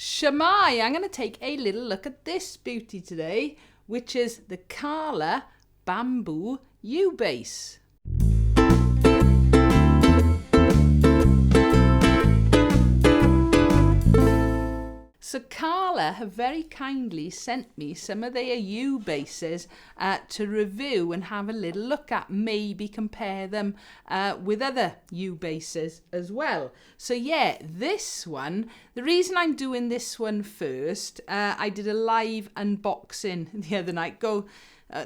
Shamai, I'm going to take a little look at this beauty today, which is the Kala Bamboo U bass. So Kala have very kindly sent me some of their U basses to review and have a little look at, maybe compare them with other U basses as well. So yeah, this one, the reason I'm doing this one first, I did a live unboxing the other night.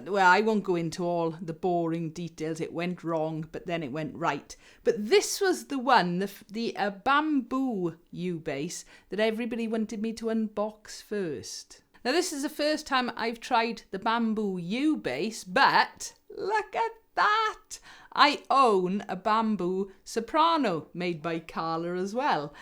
Well, I won't go into all the boring details. It went wrong, but then it went right. But this was the one, the bamboo U bass that everybody wanted me to unbox first. Now, this is the first time I've tried the bamboo U bass, but look at that! I own a bamboo soprano made by Kala as well.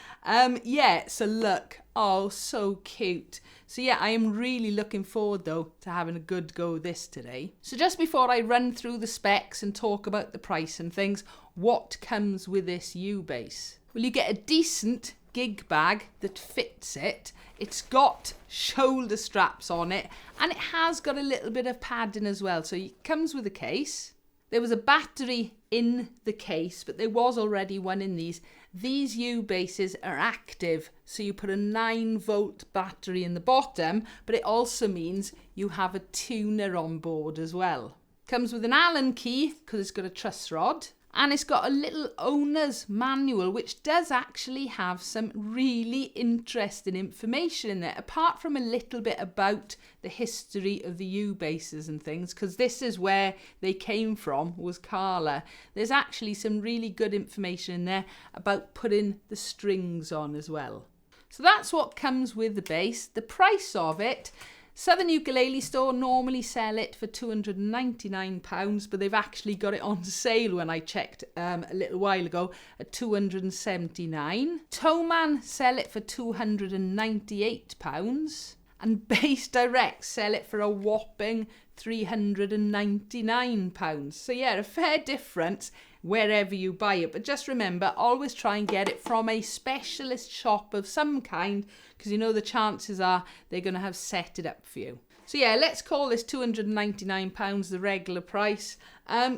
Yeah, so look, oh, so cute. So yeah, I am really looking forward though to having a good go this today. So just before I run through the specs and talk about the price and things, what comes with this U bass? Well, you get a decent gig bag that fits it. It's got shoulder straps on it, and it has got a little bit of padding as well. So it comes with a case. There was a battery in the case, but there was already one in these. These U basses are active, so you put a 9-volt battery in the bottom, but it also means you have a tuner on board as well. Comes with an Allen key, because it's got a truss rod, and it's got a little owner's manual, which does actually have some really interesting information in there, apart from a little bit about the history of the U basses and things, because this is where they came from, was Kala. There's actually some really good information in there about putting the strings on as well. So that's what comes with the bass. The price of it, Southern Ukulele Store normally sell it for £299, but they've actually got it on sale when I checked a little while ago at £279. Toman sell it for £298, and Bass Direct sell it for a whopping £399. So yeah, a fair difference wherever you buy it, but just remember, always try and get it from a specialist shop of some kind, because you know the chances are they're going to have set it up for you. So yeah, let's call this £299 the regular price.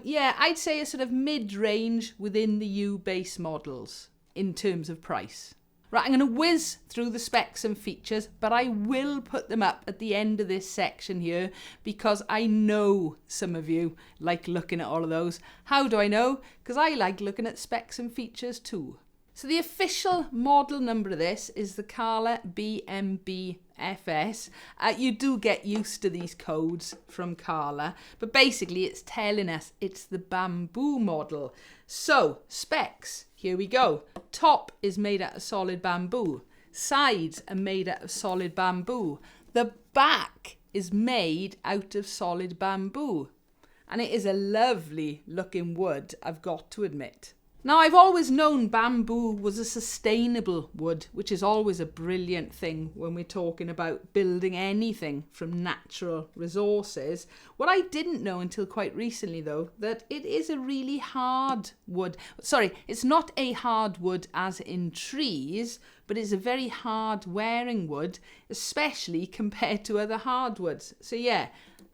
Yeah, I'd say a sort of mid-range within the U bass models in terms of price. Right, I'm going to whiz through the specs and features, but I will put them up at the end of this section here because I know some of you like looking at all of those. How do I know? Because I like looking at specs and features too. So the official model number of this is the Kala BMB-FS. You do get used to these codes from Kala, but basically it's telling us it's the bamboo model. So, specs, here we go. Top is made out of solid bamboo. Sides are made out of solid bamboo. The back is made out of solid bamboo. And it is a lovely looking wood, I've got to admit. Now, I've always known bamboo was a sustainable wood, which is always a brilliant thing when we're talking about building anything from natural resources. What I didn't know until quite recently, though, that it is a really hard wood. Sorry, it's not a hard wood as in trees, but it's a very hard wearing wood, especially compared to other hardwoods. So yeah,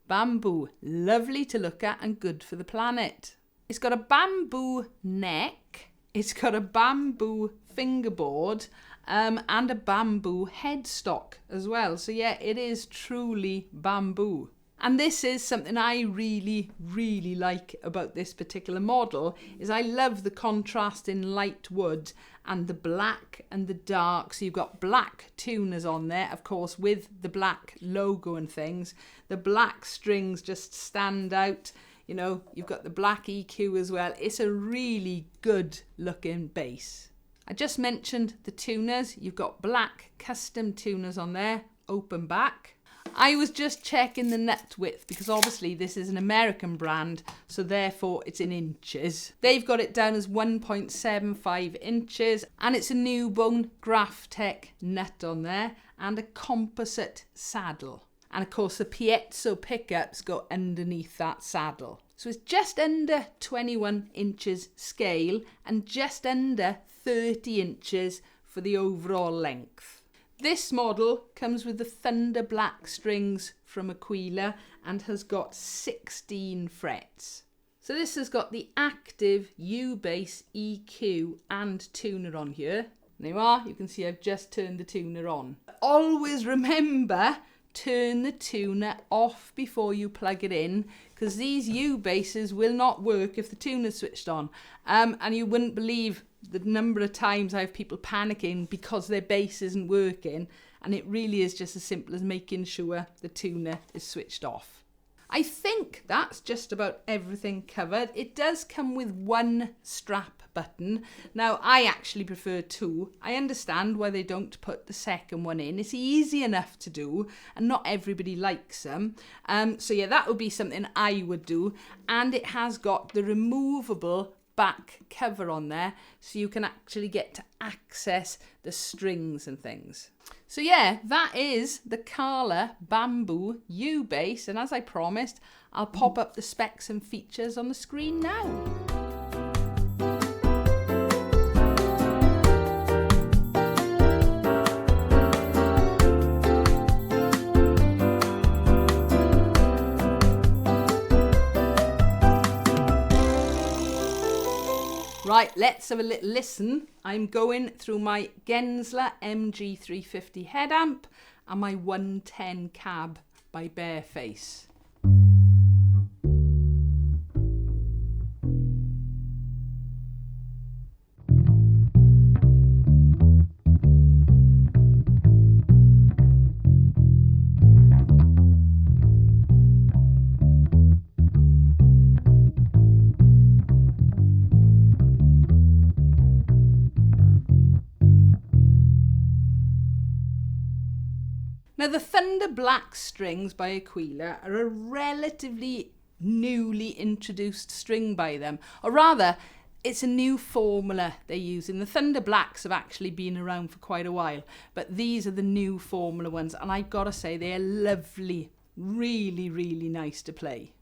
bamboo, lovely to look at and good for the planet. It's got a bamboo neck, it's got a bamboo fingerboard, and a bamboo headstock as well. So yeah, it is truly bamboo. And this is something I really, really like about this particular model, is I love the contrast in light wood and the black and the dark. So you've got black tuners on there, of course, with the black logo and things. The black strings just stand out. You know, you've got the black EQ as well. It's a really good looking bass. I just mentioned the tuners. You've got black custom tuners on there, open back. I was just checking the nut width because obviously this is an American brand, so therefore it's in inches. They've got it down as 1.75 inches, and it's a new bone Graphtec nut on there and a composite saddle. And of course the piezo pickups go underneath that saddle. So it's just under 21 inches scale and just under 30 inches for the overall length. This model comes with the Thunder Black strings from Aquila and has got 16 frets. So this has got the active U bass, EQ and tuner on here. There you are, you can see I've just turned the tuner on. Always remember, turn the tuner off before you plug it in, because these U basses will not work if the tuner's switched on. And you wouldn't believe the number of times I have people panicking because their bass isn't working, and it really is just as simple as making sure the tuner is switched off. I think that's just about everything covered. It does come with one strap button. Now, I actually prefer two. I understand why they don't put the second one in. It's easy enough to do, and not everybody likes them. So yeah, that would be something I would do. And it has got the removable back cover on there, so you can actually get to access the strings and things. So yeah, that is the Kala Bamboo U bass, and as I promised, I'll pop up the specs and features on the screen now. Right, let's have a little listen. I'm going through my Gensler MG350 head amp and my 110 cab by Bareface. Now, the Thunder Black strings by Aquila are a relatively newly introduced string by them, or rather, it's a new formula they're using. The Thunder Blacks have actually been around for quite a while, but these are the new formula ones, and I've got to say they're lovely, really, really nice to play.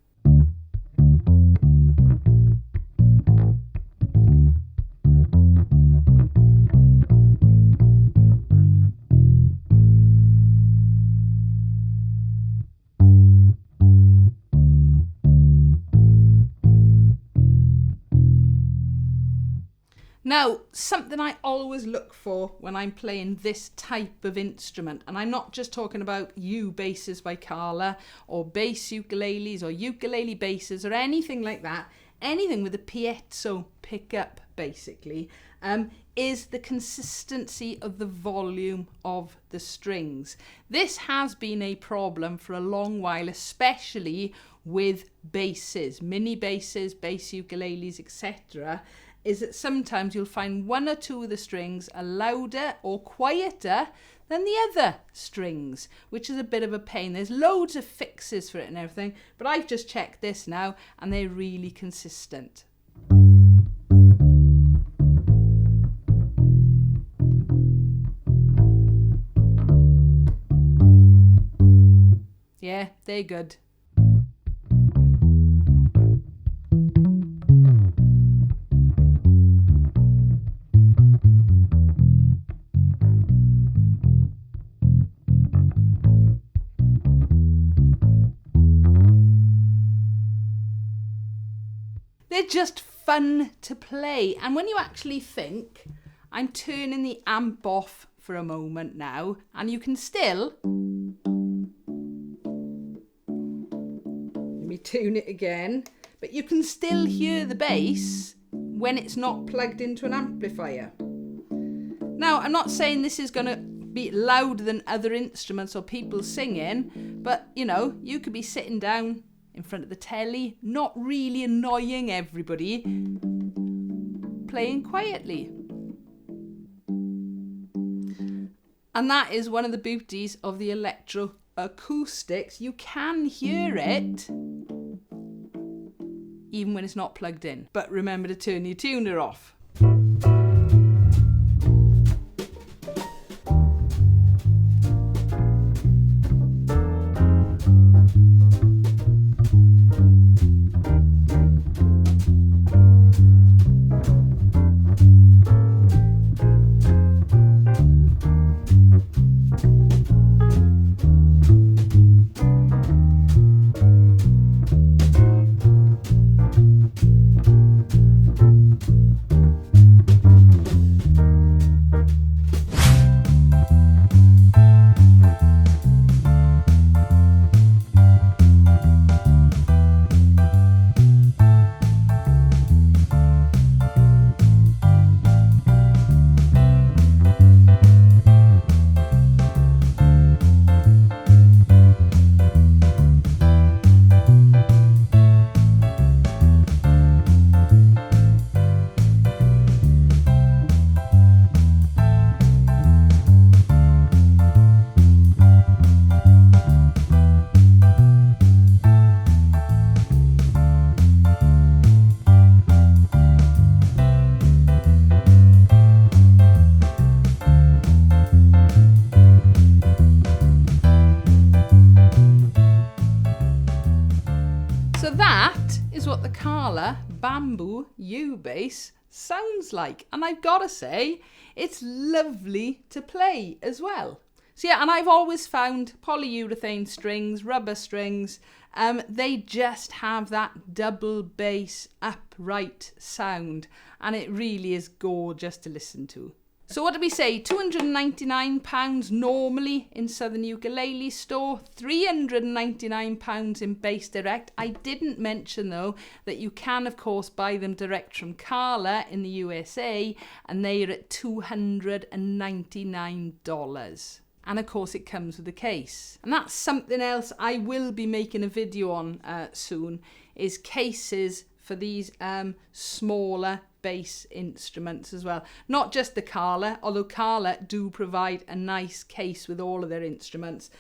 Now, something I always look for when I'm playing this type of instrument, and I'm not just talking about U basses by Kala, or bass ukuleles, or ukulele basses, or anything like that, anything with a piezo pickup, basically, is the consistency of the volume of the strings. This has been a problem for a long while, especially with basses, mini basses, bass ukuleles, etc., is that sometimes you'll find one or two of the strings are louder or quieter than the other strings, which is a bit of a pain. There's loads of fixes for it and everything, but I've just checked this now and they're really consistent. Yeah, they're good. They're just fun to play, and when you actually think, I'm turning the amp off for a moment now, and you can still, let me tune it again, but you can still hear the bass when it's not plugged into an amplifier. Now, I'm not saying this is going to be louder than other instruments or people singing, but you know, you could be sitting down in front of the telly, not really annoying everybody, playing quietly. And that is one of the beauties of the electro acoustics. You can hear it even when it's not plugged in. But remember to turn your tuner off. Kala Bamboo U bass sounds like. And I've got to say, it's lovely to play as well. So yeah, and I've always found polyurethane strings, rubber strings, they just have that double bass upright sound, and it really is gorgeous to listen to. So what did we say? £299 normally in Southern Ukulele Store, £399 in Bass Direct. I didn't mention though that you can of course buy them direct from Kala in the USA, and they are at $299. And of course it comes with a case. And that's something else I will be making a video on soon, is cases for these smaller bass instruments as well. Not just the Kala, although Kala do provide a nice case with all of their instruments.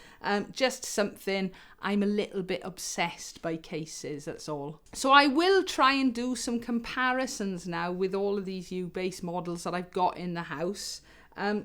Just something, I'm a little bit obsessed by cases, that's all. So I will try and do some comparisons now with all of these U-bass models that I've got in the house.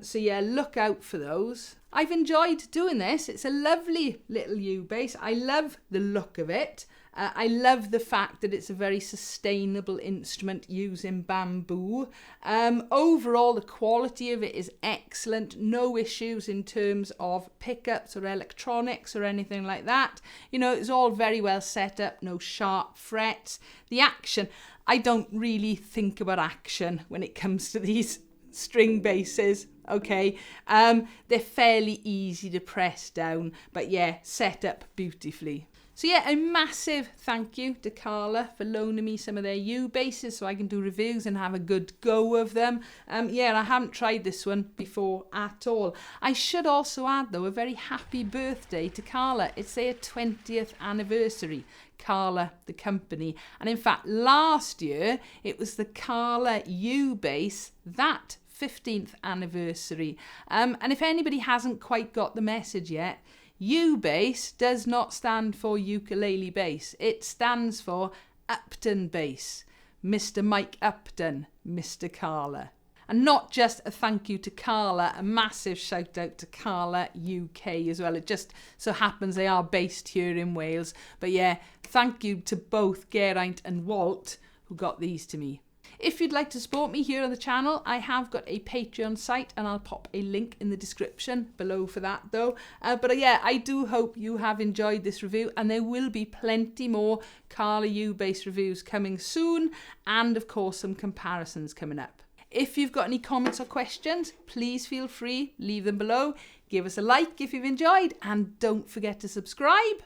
So yeah, look out for those. I've enjoyed doing this. It's a lovely little U-bass. I love the look of it. I love the fact that it's a very sustainable instrument using bamboo. Overall, the quality of it is excellent. No issues in terms of pickups or electronics or anything like that. You know, it's all very well set up, no sharp frets. The action, I don't really think about action when it comes to these string basses. Okay, they're fairly easy to press down, but yeah, set up beautifully. So yeah, a massive thank you to Kala for loaning me some of their U-basses so I can do reviews and have a good go of them. Yeah, I haven't tried this one before at all. I should also add though, a very happy birthday to Kala. It's their 20th anniversary. Kala, the company. And in fact, last year, it was the Kala U-bass, that 15th anniversary. And if anybody hasn't quite got the message yet, U-bass does not stand for ukulele bass. It stands for Upton bass. Mr. Mike Upton, Mr. Kala. And not just a thank you to Kala, a massive shout out to Kala UK as well. It just so happens they are based here in Wales. But yeah, thank you to both Geraint and Walt who got these to me. If you'd like to support me here on the channel, I have got a Patreon site and I'll pop a link in the description below for that though. But yeah, I do hope you have enjoyed this review, and there will be plenty more Kala U-bass reviews coming soon, and of course some comparisons coming up. If you've got any comments or questions, please feel free, leave them below. Give us a like if you've enjoyed, and don't forget to subscribe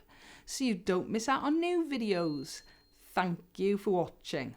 so you don't miss out on new videos. Thank you for watching.